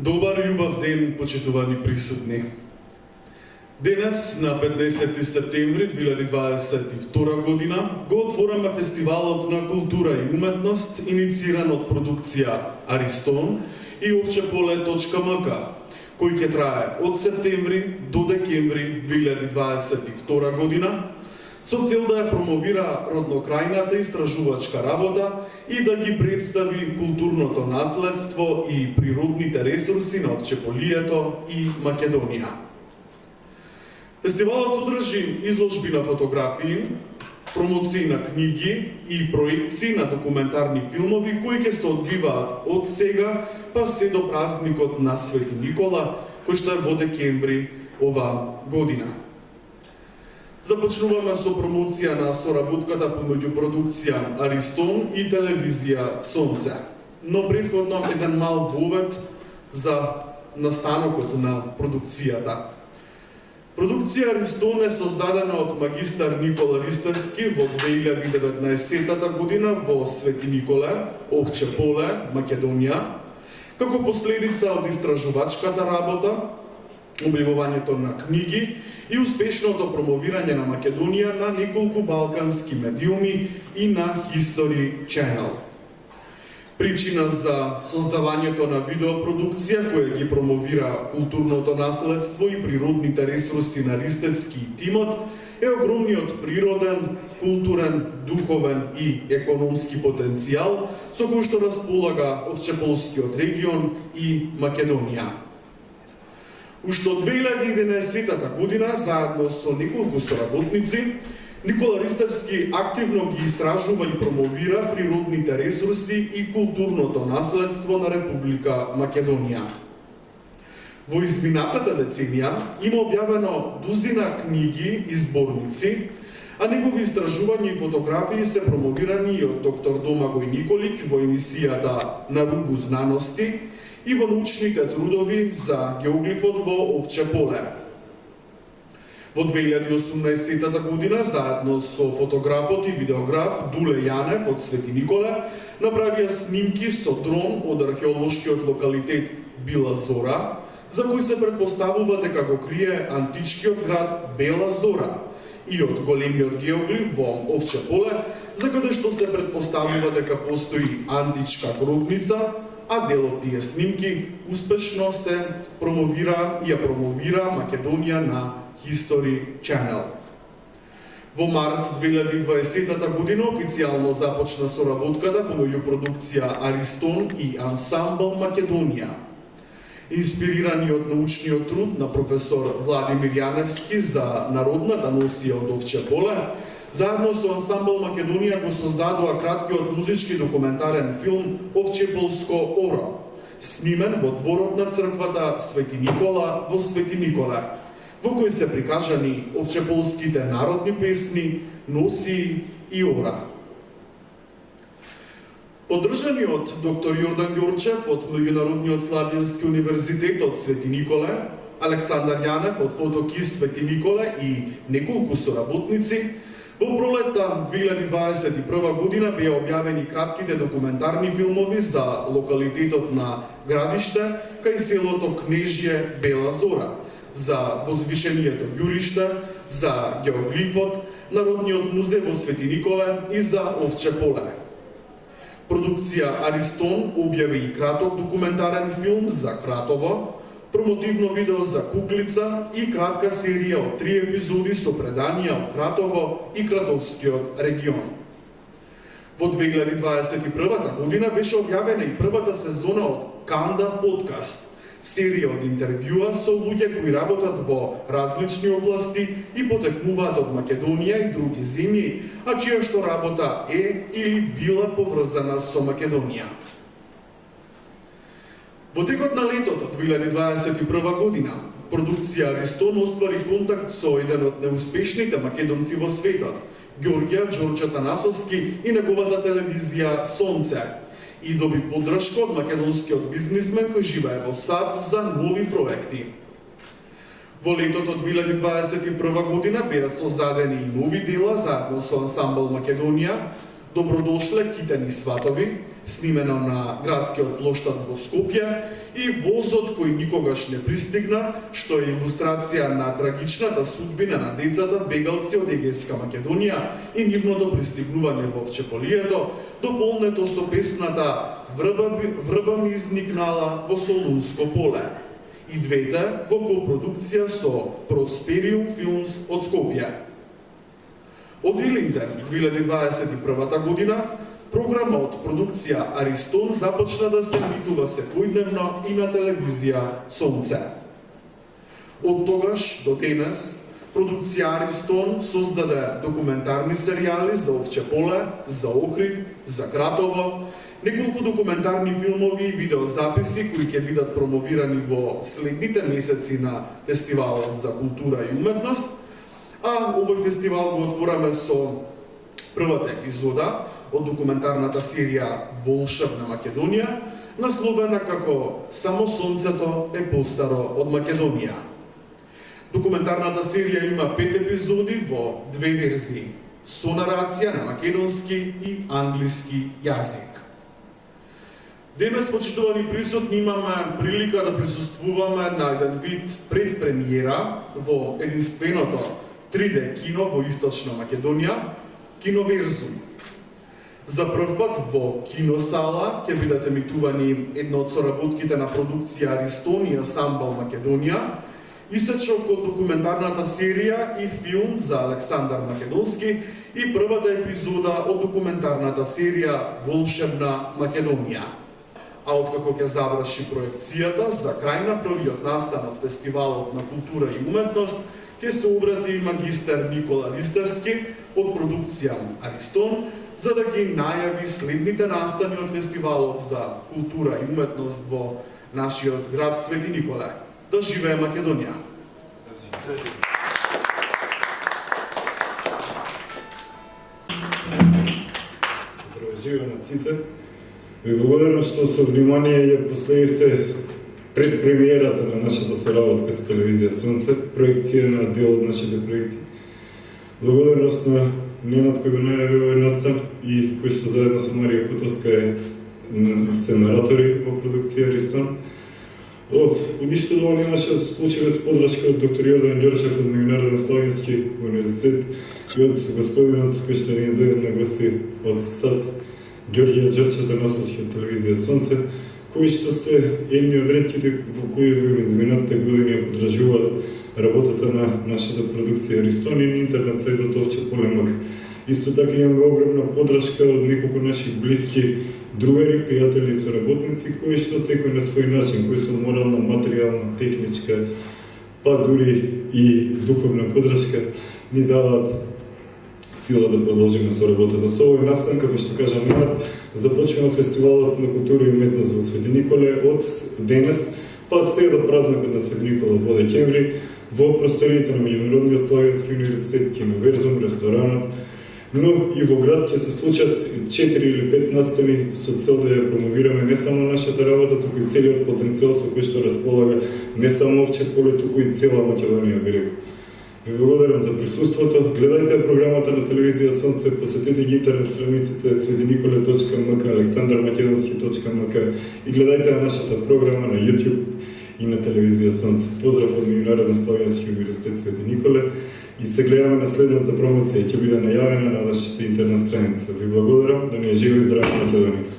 Добар и убав ден, почитувани присутни. Денес, на 15 септември 2022 година, го отвораме Фестивалот на култура и уметност, иницииран од продукција Аристон и Овчеполе.мк, кој ќе трае од септември до декември 2022 година, со цел да ја промовира роднокрајната истражувачка работа и да ги представи културното наследство и природните ресурси на Овчеполието и Македонија. Фестивалот содржи изложби на фотографии, промоции на книги и проекции на документарни филмови кои ќе се одвиваат од сега па се до празникот на Свети Никола, кој што е во декември оваа година. Започнуваме со промоција на соработката помеѓу продукција Аристон и телевизија Сонце. Но претходно еден мал вовед за настанокот на продукцијата. Продукција Аристон е создадена од магистар Никола Ристевски во 2019 година во Свети Николе, Овчеполе, Македонија, како последица од истражувачката работа, објавувањето на книги и успешното промовирање на Македонија на неколку балкански медиуми и на History Channel. Причина за создавањето на видеопродукција која ги промовира културното наследство и природните ресурси на Ристевски и тимот е огромниот природен, културен, духовен и економски потенцијал со кој што располага Овчеполскиот регион и Македонија. Уште од 2011 година, заедно со неколку соработници, Никола Ристевски активно ги истражува и промовира природните ресурси и културното наследство на Република Македонија. Во изминатата деценија има објавено дузина книги и зборници, а негови истражувања и фотографии се промовирани и од доктор Домагој Николик во емисијата На рубу знаности и во научните трудови за геоглифот во Овчеполе. Во 2018 година, заедно со фотографот и видеограф Дуле Јанев од Свети Николе, направија снимки со дрон од археолошкиот локалитет Била Зора, за кој се претпоставува дека го крие античкиот град Бела Зора, и од големиот геоглиф во Овчеполе, за каде што се претпоставува дека постои античка гробница, а дел од тие снимки успешно се промовира и ја промовира Македонија на History Channel. Во март 2020 година официјално започна соработката помеѓу продукција Аристон и ансамбл Македонија. Инспирирани од научниот труд на професор Владимир Јаневски за народната носија од Овчеполе, заедно со ансамбл Македонија го создадоа краткиот музички документарен филм Овчеполско оро, снимен во дворот на црквата Свети Никола во Свети Николе, во кој се прикажани овчеполските народни песни, носи и ора. Поддржани од доктор Јордан Ѓорчев од Меѓународниот славјански универзитет од Свети Николе, Александар Јанев од Фотокис Свети Николе и неколку соработници, во пролетта 2021 година беа објавени кратките документарни филмови за локалитетот на Градиште кај селото Кнежје Бела Зора, за возвишенијето Ѓуриште, за геоглифот, Народниот музеј во Свети Николе и за Овчеполе. Продукција Аристон објави и краток документарен филм за Кратово, промотивно видео за Куклица и кратка серија од 3 епизоди со преданија од Кратово и Кратовскиот регион. Во 2021 година беше објавена и првата сезона од Канда подкаст, серија од интервјуа со луѓе кои работат во различни области и потекнуваат од Македонија и други земји, а чија што работа е или била поврзана со Македонија. Во текот на летото 2021 година, продукција Аристон оствари контакт со еден од неуспешните македонци во светот, Ѓорѓе Ѓорче Танасовски и неговата телевизија Сонце, и доби поддршка од македонскиот бизнисмен кој живее во САД за нови проекти. Во летото 2021 година беа создадени и нови дела заедно со ансамбл Македонија, Добродошле китени сватови, снимено на градскиот плоштад во Скопје, и Возот кој никогаш не пристигна, што е илустрација на трагичната судбина на децата бегалци од Егејска Македонија и нивното пристигнување во Вчеполието, дополнето со песната Врба ми изникнала во Солунско поле. И двете во копродукција со Проспериум Филмс од Скопје. Од Илинден 2021 година, програмот продукција Аристон започна да се емитува секојдневно и на телевизија Сонце. Од тогаш до денес, продукција Аристон создаде документарни серијали за Овче поле, за Охрид, за Кратово, неколку документарни филмови и видеозаписи кои ќе бидат промовирани во следните месеци на Фестивалот за култура и уметност, а овој фестивал го отвораме со првата епизода од документарната серија Волшебна Македонија, насловена како Само сонцето е постаро од Македонија. Документарната серија има 5 епизоди во 2 верзии, со нарација на македонски и англиски јазик. Денес, почитувани присутни, имаме прилика да присуствуваме на еден вид предпремиера во единственото 3D кино во Источна Македонија, Киноверзум. За прв пат во киносала ќе бидат емитувани едно од соработките на продукција Аристон и Асамбал Македонија, исечок од документарната серија и филм за Александар Македонски и првата епизода од документарната серија Волшебна Македонија. А откако ќе заврши проекцијата, за крај на првиот настан од Фестивалот на култура и уметност, ќе се обрати магистер Никола Ристерски од продукција Аристон, за да ги најави следните настани од Фестивалот за култура и уметност во нашиот град Свети Николе. Да живее Македонија! Здраво, живе на сите! Ви благодарам што со внимание ја последивте предпремиерата на нашата соработка со телевизија Сонце, проекцирана дел од нашите проекти. Благодарност на Ненад кој го најави овој настан и кој што заедно со Марија Котовска се наратори во продукција Аристон. Ништо друго немаше случаи без подршка од доктор Јордан Ѓорчев од Меѓународен Словенски универзитет и од господинот кој што ни дојде на гости од САД, Ѓорѓе Ѓорчев, носачки од телевизија Сонце, кои што се едни од ретките во кои во изминатите години ја поддржуваат работата на нашата продукција Аристон и на интернет сајтот Овче поле. Исто така имаме огромна поддршка од неколку наши блиски другари, пријатели и соработници, кои што секој на свој начин, кои со морална, материјална, техничка, па дури и духовна поддршка, ни даваат сила да продолжиме со работата. Со овој настан, како што кажа Ненад, започнува Фестивалот на култура и уметност во Свети Николе од денес, па се до празникот на Свети Никола во декември, во просториите на Меѓународниот Словенски универзитет, Киноверзум, ресторанот, но и во град ќе се случат 4 или 5 настани со цел да ја промовираме не само нашата работа, туку и целиот потенцијал со кој што располага не само Овче поле, туку и цела Македонија, би рекол. Ви благодарам за присуството. Гледајте програмата на телевизија Сонце, посетете ги интернет страниците svetinikolе.mk, aleksandarmakedonski.mk и гледајте нашата програма на YouTube и на телевизија Сонце. Поздрав од Меѓународен Словенски универзитет Свети Николе и се гледаме на следната промоција, ќе биде најавена на нашата интернет страница. Ви благодарам, да ни е жива и здрава Македонија.